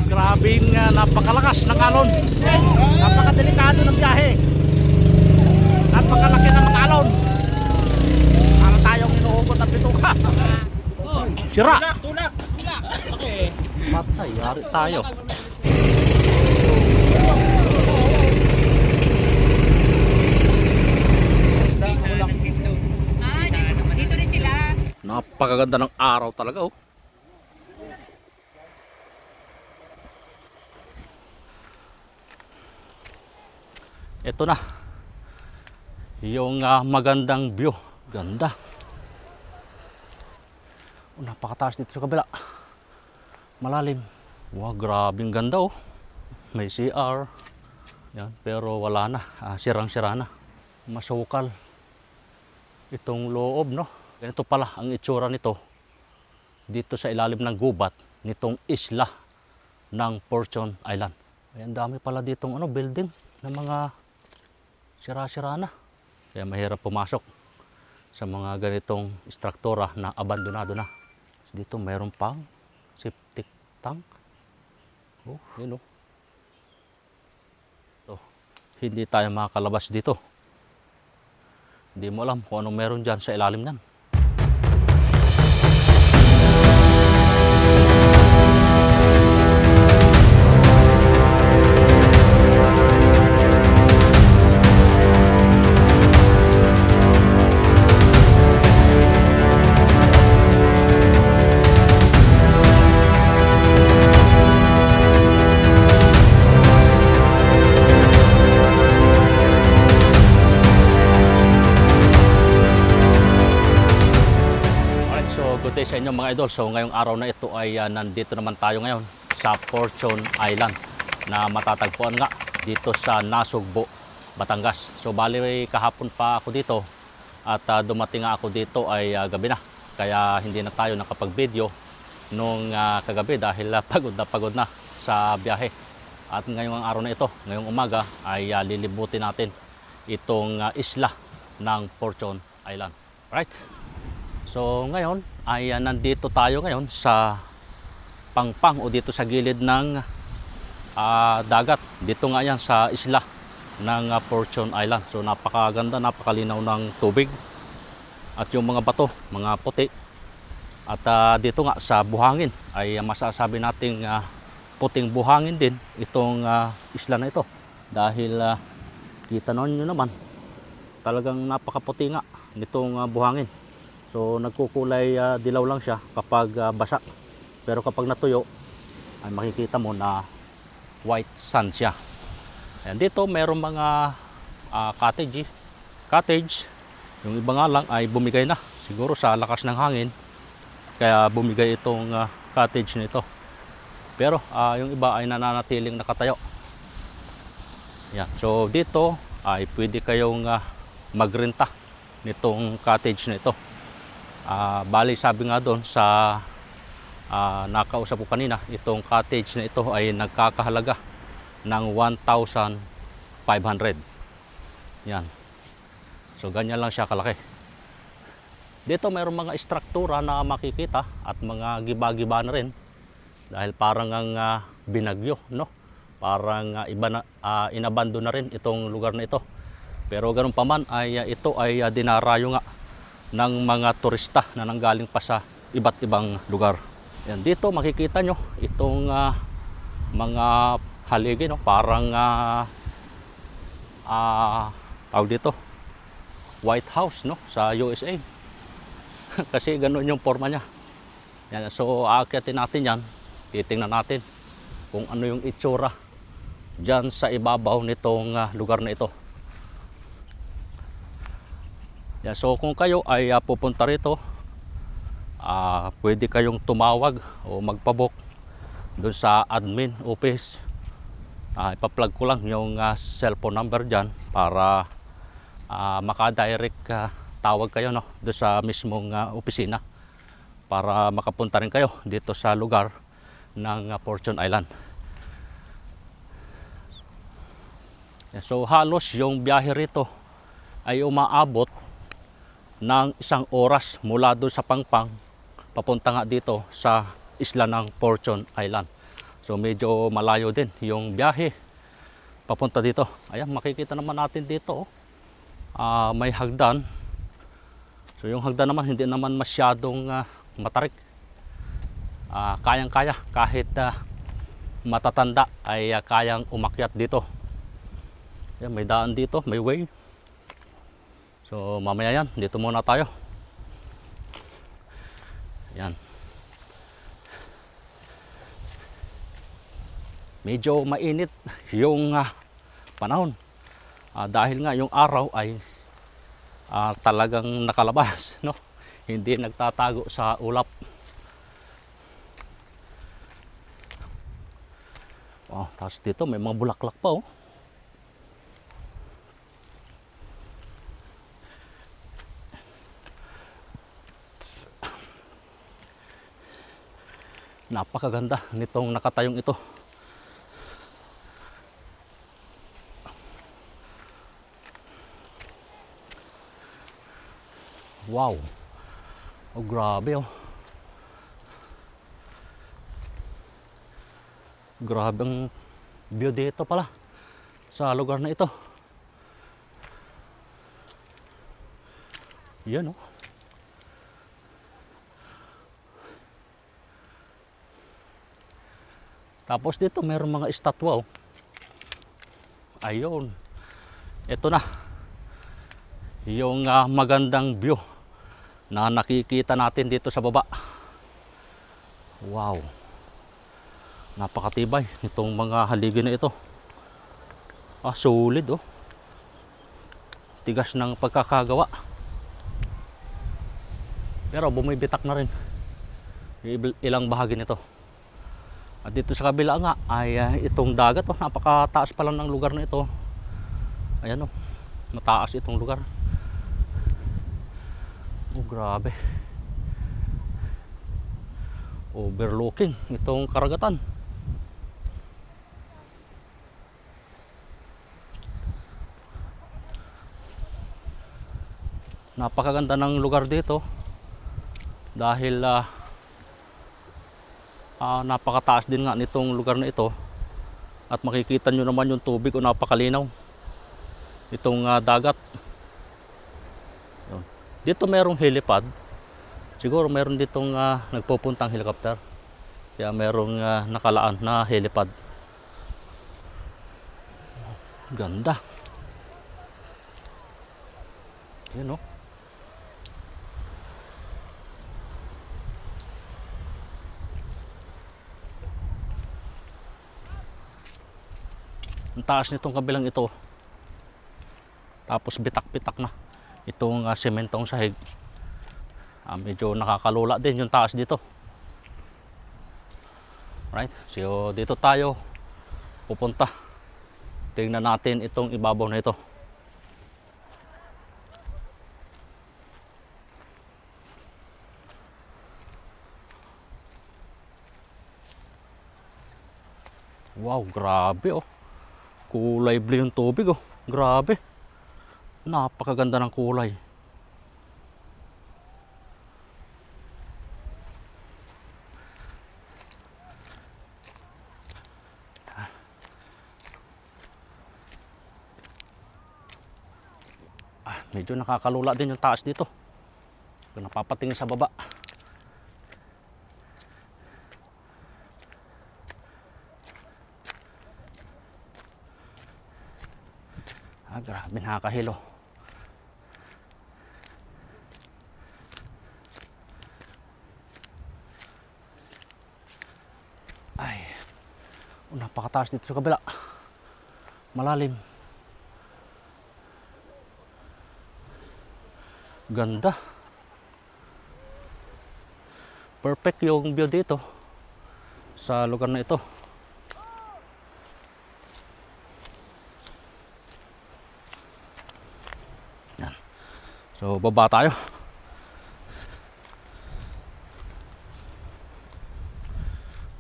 Grabing napakalakas ng alon. Napakadelikado ng biyahe. Napakalaki ng mga alon. Para tayong inuhugot ng bituka. Sira. Tulak. Okay. Patay, yari tayo. Dito rin sila. Napakaganda ng araw talaga oh. Ito na yung magandang view. Ganda. Oh, napakataas dito sa kabila. Malalim. Wow, grabing ganda oh. May CR. Yan, pero wala na. Sirang-sira na. Masukal. Itong loob, no? Ganito pala ang itsura nito. Dito sa ilalim ng gubat nitong isla ng Fortune Island. Ayan, dami pala ditong building ng mga sira-sira na. Kaya mahirap pumasok sa mga ganitong struktura na abandonado na. Dito mayroon pang septic tank. Oh, yun oh. So, hindi tayo makakalabas dito. Hindi mo alam kung anong meron dyan sa ilalim nan. Sa inyo mga idol, so ngayong araw na ito ay nandito naman tayo ngayon sa Fortune Island na matatagpuan nga dito sa Nasugbo, Batangas. So bali kahapon pa ako dito at dumating nga ako dito ay gabi na, kaya hindi na tayo nakapag-video nung kagabi dahil pagod na sa biyahe. At ngayong araw na ito, ngayong umaga ay lilibutin natin itong isla ng Fortune Island. Right? So ngayon ay nandito tayo ngayon sa Pangpang o dito sa gilid ng dagat. Dito nga yan sa isla ng Fortune Island. So napakaganda, napakalinaw ng tubig. At yung mga bato, mga puti. At dito nga sa buhangin ay masasabi nating puting buhangin din itong isla na ito. Dahil kita nyo naman, talagang napakaputi nga nitong buhangin. So nagkukulay dilaw lang siya kapag basa. Pero kapag natuyo ay makikita mo na white sand siya. Ayan, dito mayroong mga cottage. Yung iba nga lang ay bumigay na. Siguro sa lakas ng hangin. Kaya bumigay itong cottage nito. Pero yung iba ay nananatiling nakatayo. Ayan, so dito ay pwede kayong magrenta nitong cottage nito. Bali sabi nga doon sa nakausap ko kanina, itong cottage na ito ay nagkakahalaga ng 1,500. Yan. So ganyan lang siya kalaki. Dito mayroong mga istruktura na makikita at mga giba-giba na rin dahil parang ang binagyo, no? Parang iba na inabandon na rin itong lugar na ito. Pero ganun pa man ay ito ay dinarayo nga ng mga turista na nanggaling pa sa iba't ibang lugar. Yan, dito makikita nyo itong mga haligi, no? Parang tawag dito White House, no? Sa USA. Kasi ganun yung forma nya. Yan, so aakyatin natin yan, titingnan natin kung ano yung itsura dyan sa ibabaw nitong lugar na ito. Yan, so kung kayo ay pupunta rito, pwede kayong tumawag o magpabook doon sa admin office. Ipa-plug ko lang yung cellphone number dyan para maka-direct tawag kayo, no, doon sa mismong opisina para makapunta rin kayo dito sa lugar ng Fortune Island. Yan, so halos yung biyahe rito ay umaabot ng 1 oras mula doon sa Pangpang papunta nga dito sa isla ng Fortune Island. So medyo malayo din yung biyahe papunta dito. Ayan, makikita naman natin dito, may hagdan. So yung hagdan naman hindi naman masyadong matarik. Kayang-kaya kahit matatanda ay kayang umakyat dito. Ayan, may daan dito, may way. So mamaya yan, dito muna tayo. Ayan. Medyo mainit yung panahon. Dahil nga yung araw ay talagang nakalabas, no? Hindi nagtatago sa ulap. Tapos dito may mga bulaklak pa, oh. Napakaganda nitong nakatayong ito. Wow. Oh, grabe, oh. Grabe ang view dito pala sa lugar na ito. Yan, oh. Tapos dito mayroong mga estatwa, oh. Ayun. Ito na. Yung magandang view na nakikita natin dito sa baba. Wow. Napakatibay itong mga haligi na ito. Solid, oh. Tigas ng pagkakagawa. Pero bumibitak na rin ilang bahagi nito. At dito sa kabila nga ay itong dagat, oh. Napakataas pa lang ng lugar na ito. Ayan, oh. Mataas itong lugar. Oh, grabe. Overlooking itong karagatan. Napakaganda ng lugar dito dahil napakataas din nga nitong lugar na ito. At makikita nyo naman yung tubig, o napakalinaw itong dagat. Dito merong helipad. Siguro meron ditong nagpupuntang helicopter. Kaya merong nakalaan na helipad. Ganda. Yan, oh. Ang taas nitong kabilang ito. Tapos bitak-bitak na itong sementong sahig. Medyo nakakalula din yung taas dito. Right, so dito tayo pupunta. Tingnan natin itong ibabaw na ito. Wow, grabe, oh. Kulay blue yung tubig, oh. Grabe. Napakaganda ng kulay. Medyo nakakalula din yung taas dito. Kung napapatingin sa baba. Grabe, nakakahilo. Napakataas dito sa kabila. Malalim. Ganda. Perfect yung view dito sa lugar na ito. Yan. So baba tayo.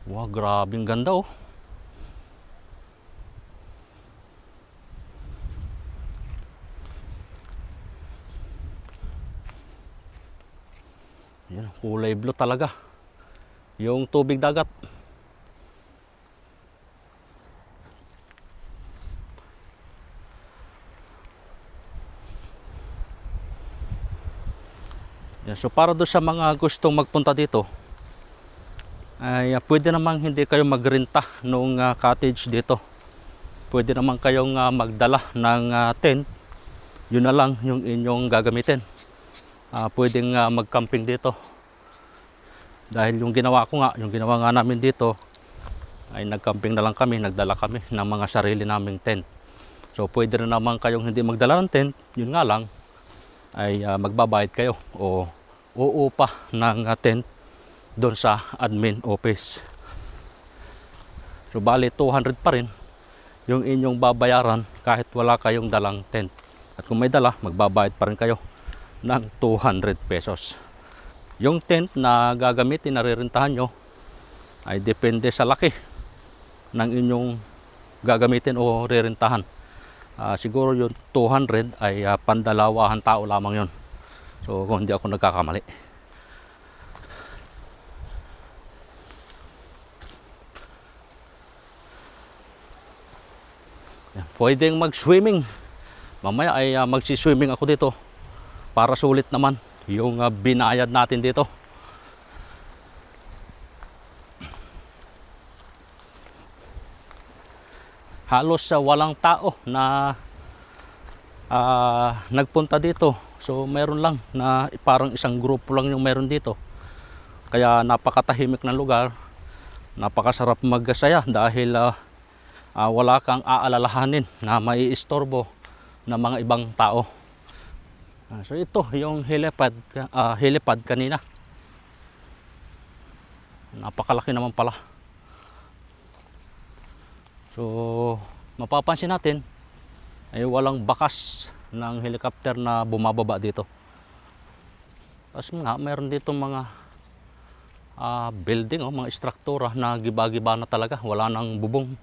Wow, grabing ganda, oh. Yan, kulay blue talaga yung tubig dagat. Yan, so para doon sa mga gustong magpunta dito, ay pwede namang hindi kayo magrenta ng cottage dito. Pwede naman kayong magdala ng tent. Yun na lang yung inyong gagamitin. Pwedeng mag-camping dito. Dahil yung ginawa nga namin dito ay nag-camping na lang kami, nagdala kami ng mga sarili naming tent. So pwede rin naman kayong hindi magdala ng tent, yun nga lang ay magbabayad kayo o uupa ng tent doon sa admin office. So bali 200 pa rin yung inyong babayaran kahit wala kayong dalang tent. At kung may dala, magbabayad pa rin kayo ng 200 pesos. Yung tent na gagamitin, na rerentahan nyo, ay depende sa laki ng inyong gagamitin o rerentahan. Siguro yung 200 ay pandalawahan tao lamang yon. So kung hindi ako nagkakamali. Pwedeng mag-swimming. Mamaya ay magsiswimming ako dito para sulit naman yung binayad natin dito. Halos walang tao na nagpunta dito. So meron lang na parang isang grupo lang yung meron dito. Kaya napakatahimik ng lugar. Napakasarap magsaya dahil wala kang aalalahanin na maiistorbo ng mga ibang tao. So ito yung helipad kanina. Napakalaki naman pala. So mapapansin natin ay walang bakas ng helicopter na bumababa dito. Tapos nga mayroon dito mga building, mga istruktura na giba-giba na talaga, wala nang bubong.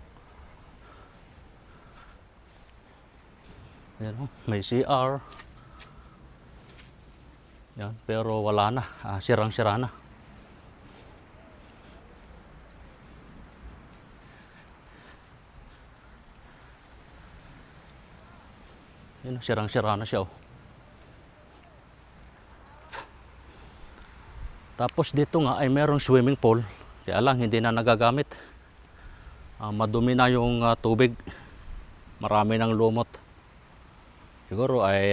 Ayan, may CR. Yan, pero wala na, sirang-sira na. Yan, sirang-sira na siya. Tapos dito nga ay merong swimming pool. Kaya lang hindi na nagagamit. Madumi na yung tubig. Marami ng lumot. Siguro ay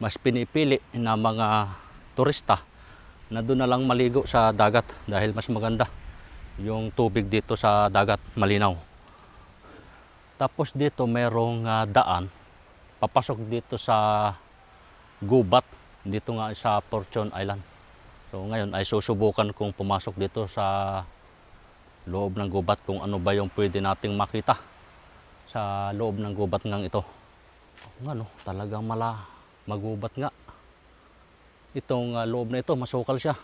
mas pinipili na mga turista na doon na lang maligo sa dagat dahil mas maganda yung tubig dito sa dagat, malinaw. Tapos dito merong daan papasok dito sa gubat, dito nga sa Fortune Island. So ngayon ay susubukan kong pumasok dito sa loob ng gubat kung ano ba yung pwede nating makita sa loob ng gubat ngang ito. Ano, talagang magubat nga. Itong loob na ito, masukal siya.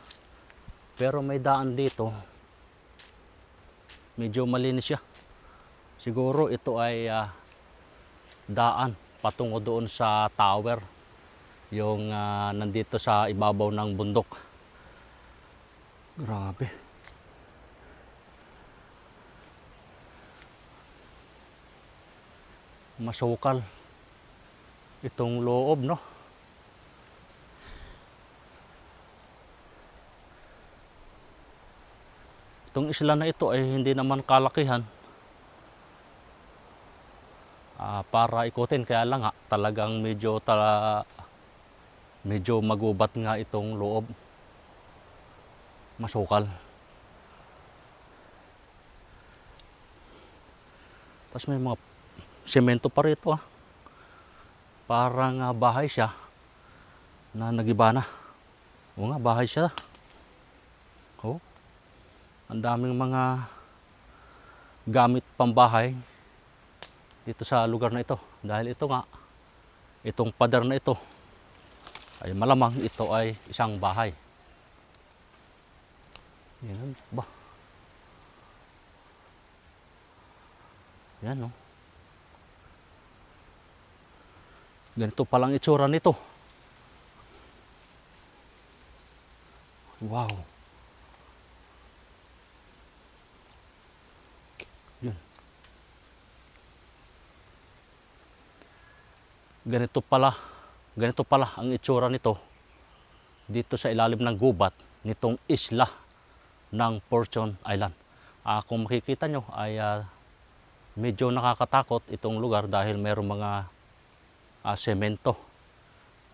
Pero may daan dito. Medyo malinis siya. Siguro ito ay daan patungo doon sa tower. Yung nandito sa ibabaw ng bundok. Grabe. Masukal. Itong loob, no? Itong isla na ito ay hindi naman kalakihan para ikutin, kaya lang talagang medyo magubat nga itong loob. Masukal. Tapos may mga semento pa rito. Parang bahay siya na nagiba na. O nga, bahay siya. Oh. Ang daming mga gamit pambahay dito sa lugar na ito. Dahil ito nga, itong pader na ito ay malamang ito ay isang bahay. Yan ba? Yan, no? Ganito palang itsura nito. Wow. Yun. Ganito pala ang itsura nito dito sa ilalim ng gubat nitong isla ng Fortune Island. Kung makikita nyo ay medyo nakakatakot itong lugar dahil mayroong mga semento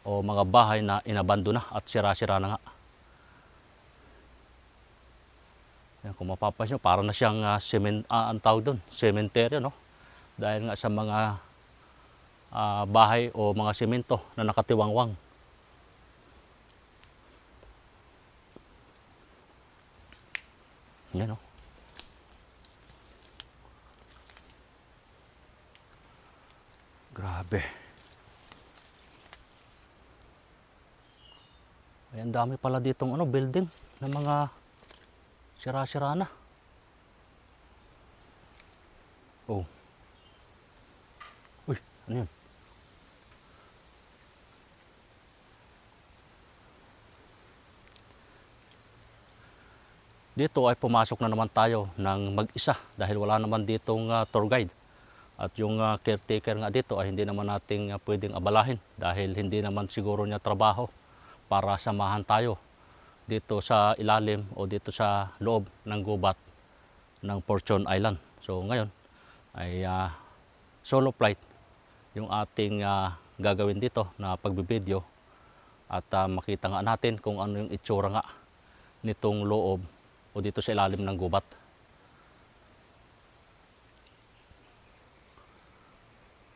o mga bahay na inabandona at sira-sira na nga. Yan, kung mapapansin nyo, parang na siyang ang tawag doon, sementeryo, no? Dahil nga sa mga bahay o mga semento na nakatiwangwang. Yan, no? Grabe. Ay, ang dami pala ditong building ng mga sira-sira na. Oh. Uy, ano yun? Dito ay pumasok na naman tayo ng mag-isa dahil wala naman ditong tour guide. At yung caretaker nga dito ay hindi naman nating pwedeng abalahin dahil hindi naman siguro niya trabaho para samahan tayo dito sa ilalim o dito sa loob ng gubat ng Fortune Island. So ngayon ay solo flight yung ating gagawin dito na pagbibideo at makita nga natin kung ano yung itsura nga nitong loob o dito sa ilalim ng gubat.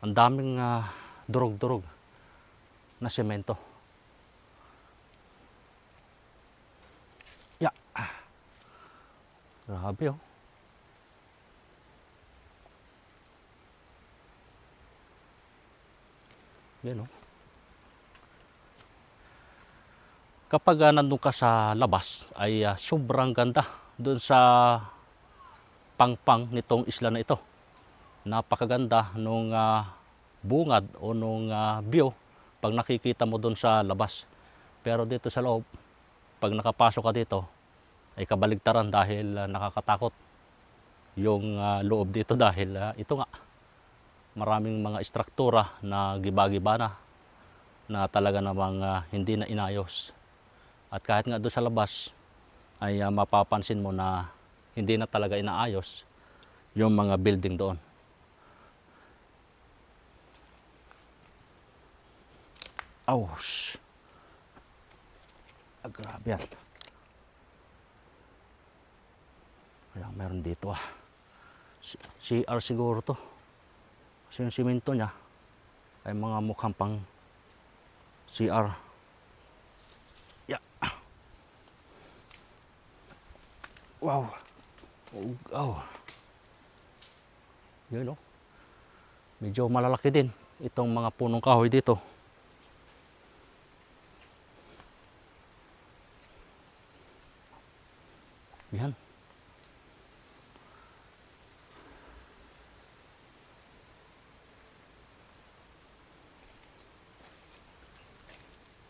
Ang daming durog-durog na semento. Ya. Grabe, oh. Yan, oh. Kapag nandun ka sa labas ay sobrang ganda doon sa pangpang nitong isla na ito. Napakaganda nung bungad o nung view pag nakikita mo doon sa labas. Pero dito sa loob, pag nakapasok ka dito, ay kabaligtaran dahil nakakatakot yung loob dito dahil ito nga, maraming mga istruktura na giba-giba na talaga namang hindi na inayos. At kahit nga doon sa labas ay mapapansin mo na hindi na talaga inaayos yung mga building doon. Ouch! Grabe yan. Kaya meron dito CR siguro to. Kasi yung simento niya ay mga mukhang pang CR. Yeah. Wow. Oh. Yun, oh. Medyo malalaki din itong mga punong kahoy dito. Yan.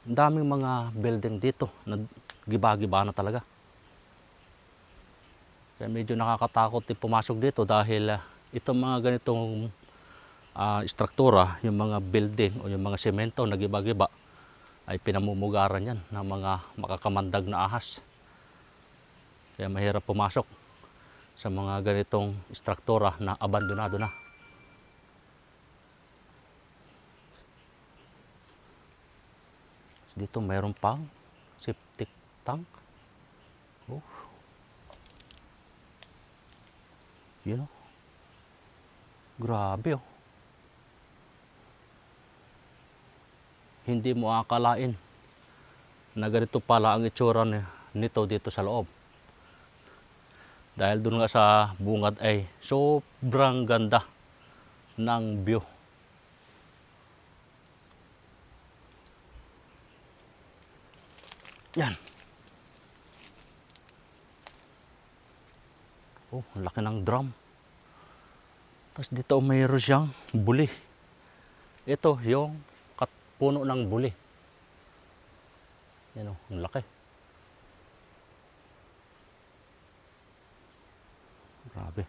Ang daming mga building dito na giba-giba na talaga. Kaya medyo nakakatakot din pumasok dito dahil itong mga ganitong istruktura, yung mga building o yung mga semento na giba-giba ay pinamumugaran yan ng mga makakamandag na ahas. Kaya mahirap pumasok sa mga ganitong istruktura na abandonado na. Dito mayroon pang septic tank. Oh. Yun, oh. Grabe, oh. Hindi mo akalain na ganito pala ang itsura nito dito sa loob. Dahil doon nga sa bungad ay sobrang ganda ng view. Yan. Oh, ang laki ng drum. Tapos dito mayroon siyang buli. Ito yung puno ng buli. Yan, oh, ang laki. Grabe.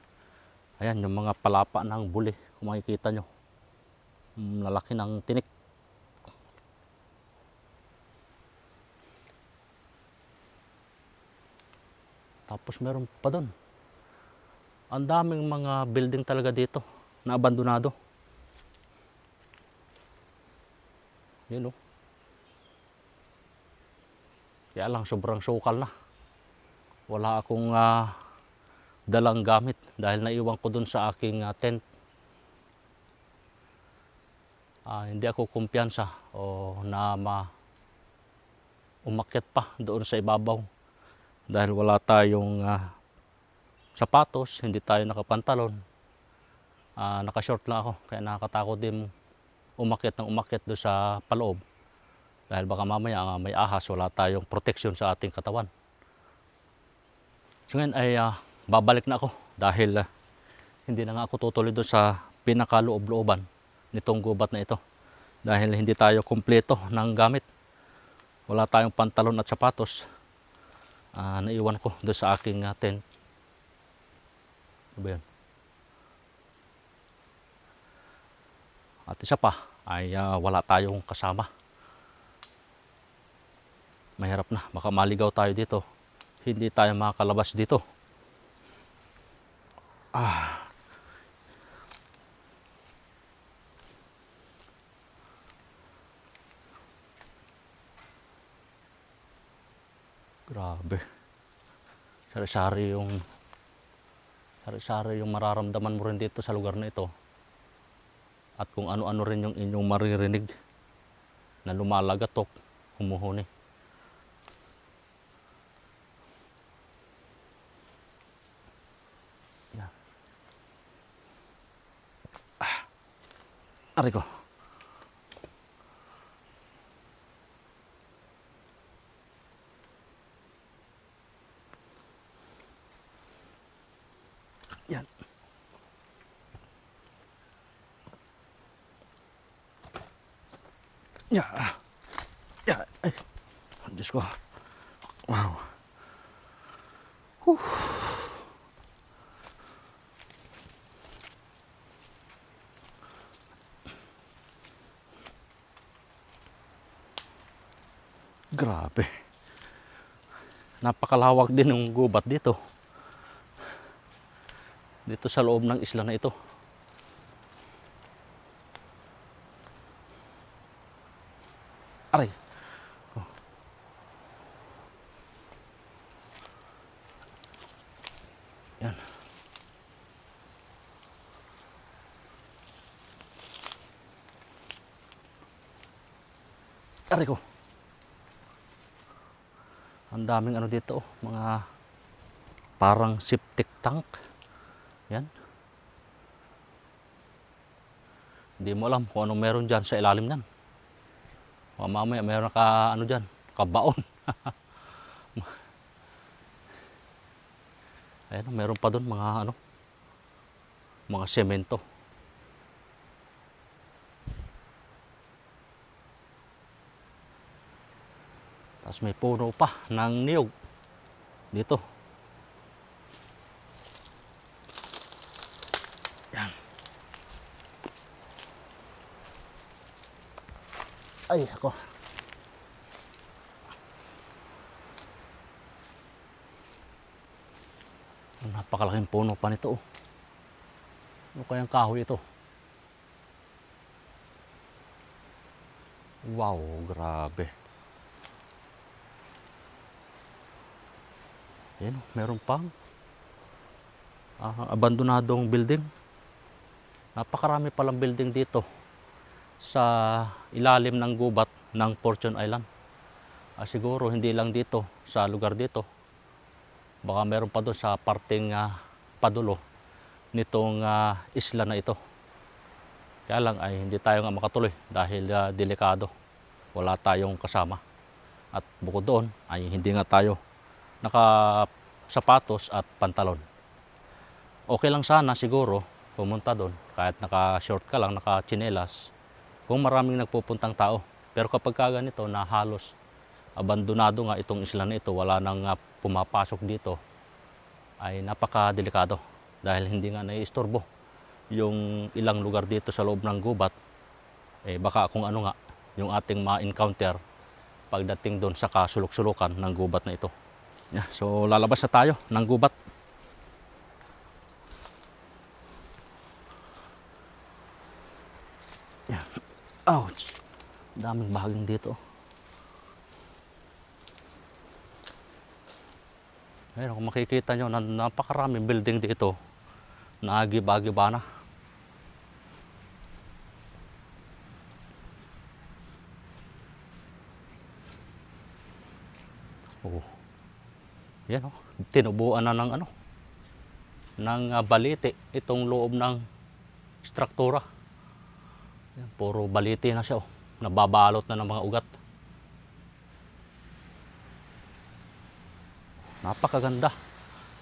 Ayan yung mga palapa ng buli. Kung makikita nyo. Lalaki ng tinik. Tapos meron pa doon. Ang daming mga building talaga dito na abandonado. Yun, oh. Kaya lang sobrang sukal na. Wala akong dalang gamit dahil naiwan ko doon sa aking tent. Hindi ako kumpiyansa o na umakyat pa doon sa ibabaw dahil wala tayong sapatos, hindi tayo nakapantalon. Nakashort lang ako kaya nakakatakot din umakyat doon sa paloob dahil baka mamaya may ahas, wala tayong proteksyon sa ating katawan. So ngayon ay babalik na ako dahil hindi na nga ako tutuloy doon sa pinakaloob-looban nitong gubat na ito dahil hindi tayo kumpleto ng gamit. Wala tayong pantalon at sapatos. Naiwan ko doon sa aking tent. Ano ba yun? At isa pa ay wala tayong kasama. Mahirap na, baka maligaw tayo dito. Hindi tayo makakalabas dito. Grabe. Sari-sari yung mararamdaman mo rin dito sa lugar na ito. At kung ano-ano rin yung inyong maririnig na lumalagatok, humuhuni. Yan. Aray ko. Yan. Ya. Ya. Ay. Diyos ko. Wow. Grabe. Napakalawak din ng gubat dito. Dito sa loob ng isla na ito. Aray. Oh. Yan. Aray ko. Ang daming ano dito, mga parang septic tank. Yan. Hindi mo alam kung anong meron dyan sa ilalim yan. Mamaya meron ka ano dyan, kabaon. Ayan, meron pa doon mga ano, mga semento. Tapos may puno pa ng niyog dito. Yan. Ay, ako. Napakalaking puno pa nito. Oh. Ano kayang kahoy ito? Wow, grabe. Yan, meron pang abandonadong building. Napakarami palang building dito sa ilalim ng gubat ng Fortune Island. Siguro hindi lang dito sa lugar dito. Baka meron pa doon sa parteng padulo nitong isla na ito. Kaya lang ay hindi tayo nga makatuloy dahil delikado. Wala tayong kasama. At bukod doon ay hindi nga tayo naka-sapatos at pantalon. Okay lang sana siguro pumunta doon kahit naka-short ka lang, naka-tsinelas kung maraming nagpupuntang tao. Pero kapag ganito na halos abandonado nga itong isla na ito, wala nang pumapasok dito, ay napaka-delikado dahil hindi nga naiistorbo yung ilang lugar dito sa loob ng gubat. Baka kung ano nga yung ating ma-encounter pagdating doon sa kasulok-sulukan ng gubat na ito. Yeah, so lalabas na tayo ng gubat. Yeah. Ouch! Daming bahaging dito. Ayun, kung makikita nyo, napakaraming building dito. Naagi-giba na. Oh. Yan, oh. Tinubuan na ng balite itong loob ng struktura. Yan, puro balite na siya, oh. Nababalot na ng mga ugat. Napakaganda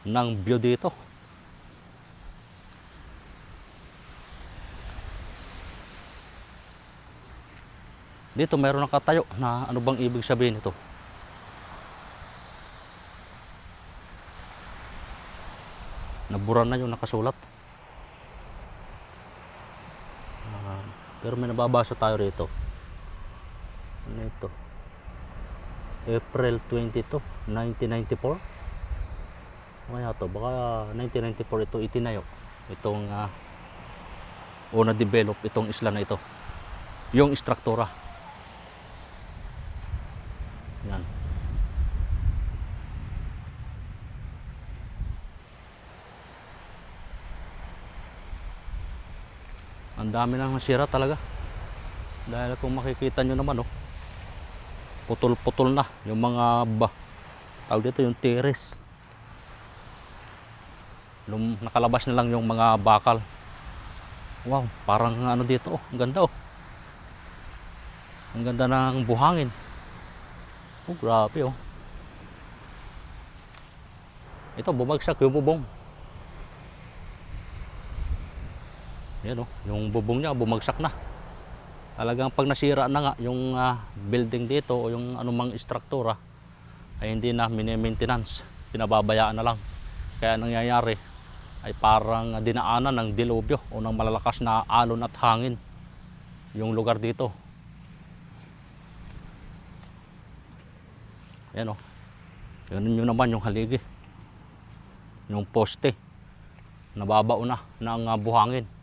ng view dito. Dito mayroon nakatayo na ano bang ibig sabihin ito? Nabura na yung nakasulat. Pero may nababasa tayo rito. Ano ito? April 22, 1994. Kaya to, baka 1994 ito itinayo. Itong o na-develop itong isla na ito. Yung struktura. Yan. Ang dami nang nasira talaga. Dahil kung makikita nyo naman, oh, putol-putol na yung mga tawag dito yung terrace. Nakalabas na lang yung mga bakal. Wow, parang ano dito, oh, ang ganda, oh. Ang ganda ng buhangin. Oh, grabe, oh. Ito, bumagsak yung bubong. Yan, oh, yung bubong niya bumagsak na. Talagang pag nasira na nga yung building dito o yung anumang struktura ay hindi na mini-maintenance, pinababayaan na lang. Kaya nangyayari ay parang dinaanan ng dilubyo o ng malalakas na alon at hangin yung lugar dito. Ayan, o. Ganun nyo naman yung haligi. Yung poste. Nababao na ng buhangin.